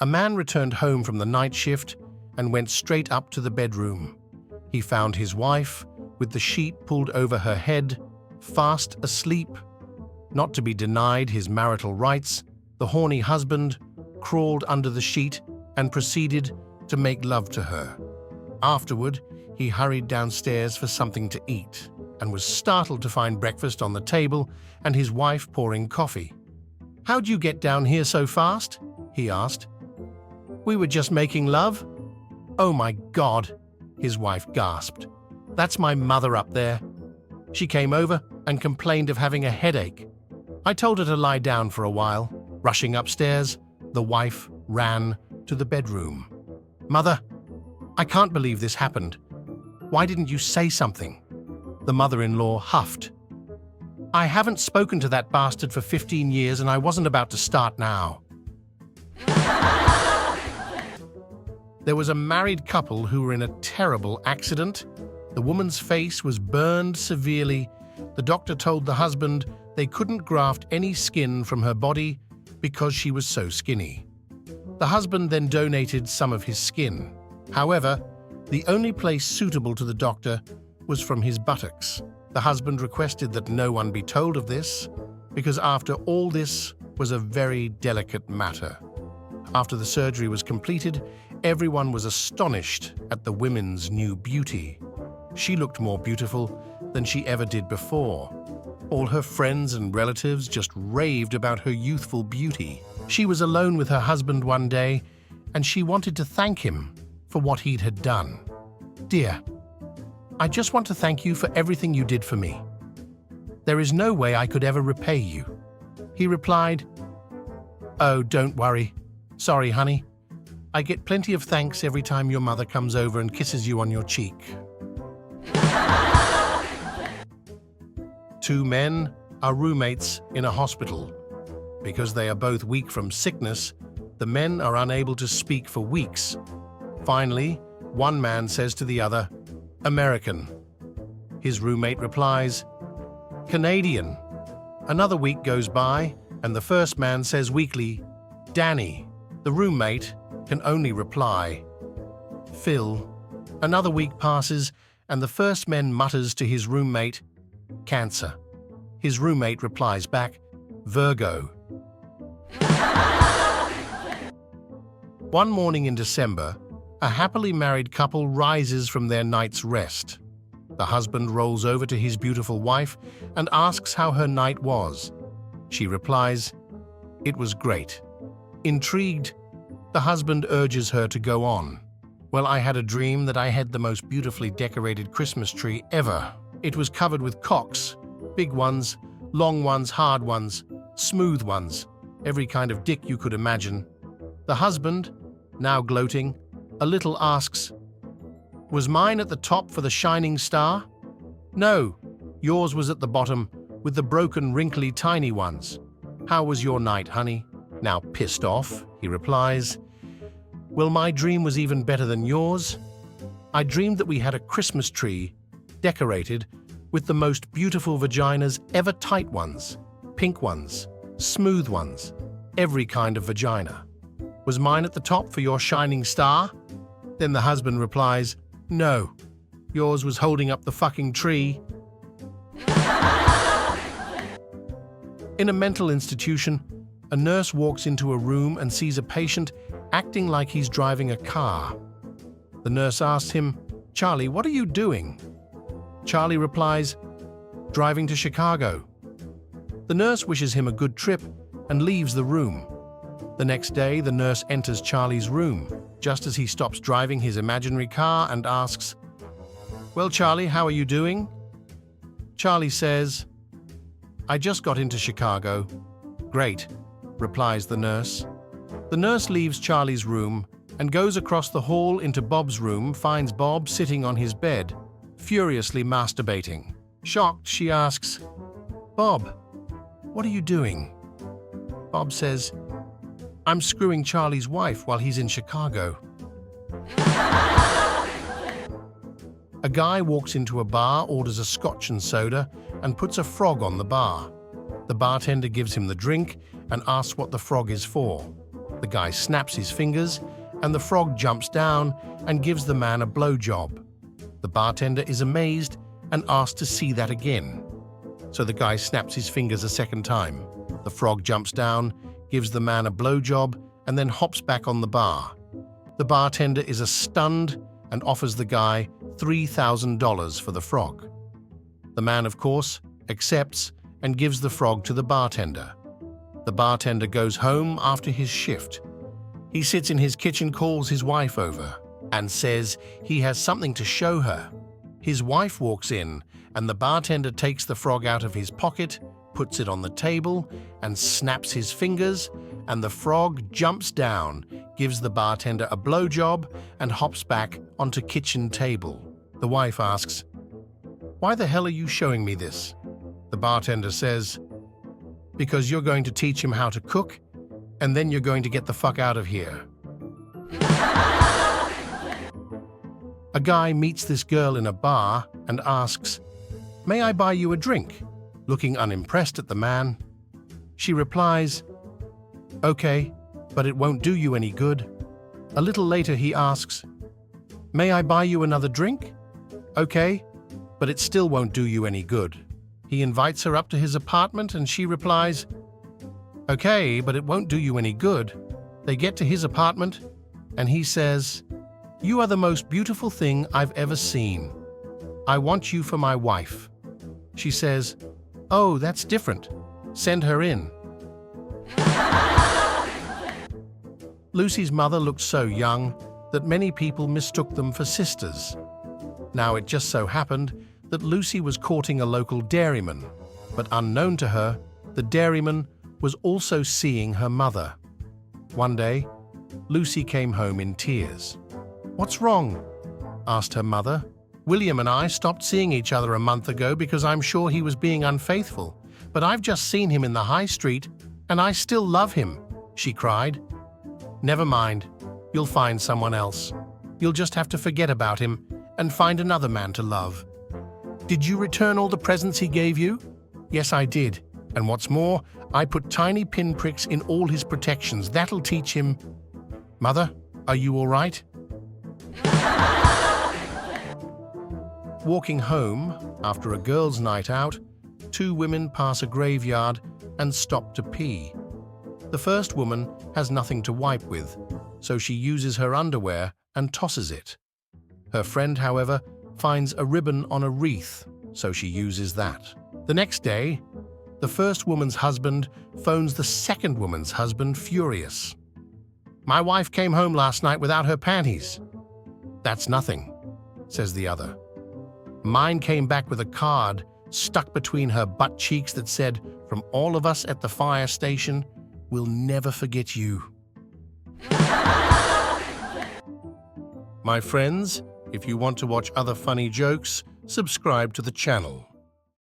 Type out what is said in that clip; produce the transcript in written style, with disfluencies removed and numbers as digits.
A man returned home from the night shift and went straight up to the bedroom. He found his wife, with the sheet pulled over her head, fast asleep. Not to be denied his marital rights, the horny husband crawled under the sheet and proceeded to make love to her. Afterward, he hurried downstairs for something to eat and was startled to find breakfast on the table and his wife pouring coffee. "How'd you get down here so fast?" he asked. "We were just making love." "Oh my God," his wife gasped. "That's my mother up there. She came over and complained of having a headache. I told her to lie down for a while." Rushing upstairs, the wife ran to the bedroom. "Mother, I can't believe this happened. Why didn't you say something?" The mother-in-law huffed. "I haven't spoken to that bastard for 15 years and I wasn't about to start now." There was a married couple who were in a terrible accident. The woman's face was burned severely. The doctor told the husband they couldn't graft any skin from her body because she was so skinny. The husband then donated some of his skin. However, the only place suitable to the doctor was from his buttocks. The husband requested that no one be told of this, because after all this was a very delicate matter. After the surgery was completed, everyone was astonished at the woman's new beauty. She looked more beautiful than she ever did before. All her friends and relatives just raved about her youthful beauty. She was alone with her husband one day, and she wanted to thank him for what he had done. "Dear, I just want to thank you for everything you did for me. There is no way I could ever repay you." He replied, "Oh, don't worry. Sorry, honey. I get plenty of thanks every time your mother comes over and kisses you on your cheek." Two men are roommates in a hospital. Because they are both weak from sickness, the men are unable to speak for weeks. Finally, one man says to the other, "American." His roommate replies, "Canadian." Another week goes by, and the first man says weakly, "Danny." The roommate can only reply, "Phil." Another week passes, and the first man mutters to his roommate, "Cancer." His roommate replies back, "Virgo." One morning in December, a happily married couple rises from their night's rest. The husband rolls over to his beautiful wife and asks how her night was. She replies, "It was great." Intrigued, the husband urges her to go on. "Well, I had a dream that I had the most beautifully decorated Christmas tree ever. It was covered with cocks, big ones, long ones, hard ones, smooth ones, every kind of dick you could imagine." The husband, now gloating, a little asks, "Was mine at the top for the shining star?" "No, yours was at the bottom with the broken, wrinkly, tiny ones." "How was your night, honey?" Now pissed off, he replies, "Well, my dream was even better than yours. I dreamed that we had a Christmas tree decorated with the most beautiful vaginas ever, tight ones, pink ones, smooth ones, every kind of vagina. Was mine at the top for your shining star?" Then the husband replies, "No, yours was holding up the fucking tree." In a mental institution, a nurse walks into a room and sees a patient acting like he's driving a car. The nurse asks him, "Charlie, what are you doing?" Charlie replies, "Driving to Chicago." The nurse wishes him a good trip and leaves the room. The next day, the nurse enters Charlie's room, just as he stops driving his imaginary car and asks, "Well, Charlie, how are you doing?" Charlie says, "I just got into Chicago." "Great," replies the nurse. The nurse leaves Charlie's room and goes across the hall into Bob's room, finds Bob sitting on his bed, furiously masturbating. Shocked, she asks, "Bob, what are you doing?" Bob says, "I'm screwing Charlie's wife while he's in Chicago." A guy walks into a bar, orders a scotch and soda, and puts a frog on the bar. The bartender gives him the drink and asks what the frog is for. The guy snaps his fingers, and the frog jumps down and gives the man a blowjob. The bartender is amazed and asks to see that again. So the guy snaps his fingers a second time. The frog jumps down, gives the man a blowjob, and then hops back on the bar. The bartender is stunned and offers the guy $3,000 for the frog. The man, of course, accepts and gives the frog to the bartender. The bartender goes home after his shift. He sits in his kitchen, calls his wife over, and says he has something to show her. His wife walks in, and the bartender takes the frog out of his pocket, puts it on the table, and snaps his fingers, and the frog jumps down, gives the bartender a blowjob, and hops back onto kitchen table. The wife asks, "Why the hell are you showing me this?" The bartender says, "Because you're going to teach him how to cook, and then you're going to get the fuck out of here." A guy meets this girl in a bar and asks, "May I buy you a drink?" Looking unimpressed at the man. She replies, "Okay, but it won't do you any good." A little later he asks, "May I buy you another drink?" "Okay, but it still won't do you any good." He invites her up to his apartment and she replies, "Okay, but it won't do you any good." They get to his apartment and he says, "You are the most beautiful thing I've ever seen. I want you for my wife." She says, "Oh, that's different. Send her in." Lucy's mother looked so young that many people mistook them for sisters. Now it just so happened that Lucy was courting a local dairyman, but unknown to her, the dairyman was also seeing her mother. One day, Lucy came home in tears. "What's wrong?" asked her mother. "William and I stopped seeing each other a month ago because I'm sure he was being unfaithful, but I've just seen him in the high street and I still love him," she cried. "Never mind, you'll find someone else. You'll just have to forget about him and find another man to love." "Did you return all the presents he gave you?" "Yes, I did. And what's more, I put tiny pinpricks in all his protections. That'll teach him." "Mother, are you all right?" Walking home after a girls' night out, two women pass a graveyard and stop to pee. The first woman has nothing to wipe with, so she uses her underwear and tosses it. Her friend, however, finds a ribbon on a wreath, so she uses that. The next day, the first woman's husband phones the second woman's husband, furious. "My wife came home last night without her panties." "That's nothing," says the other. "Mine came back with a card stuck between her butt cheeks that said, 'From all of us at the fire station, we'll never forget you.'" My friends, if you want to watch other funny jokes, subscribe to the channel.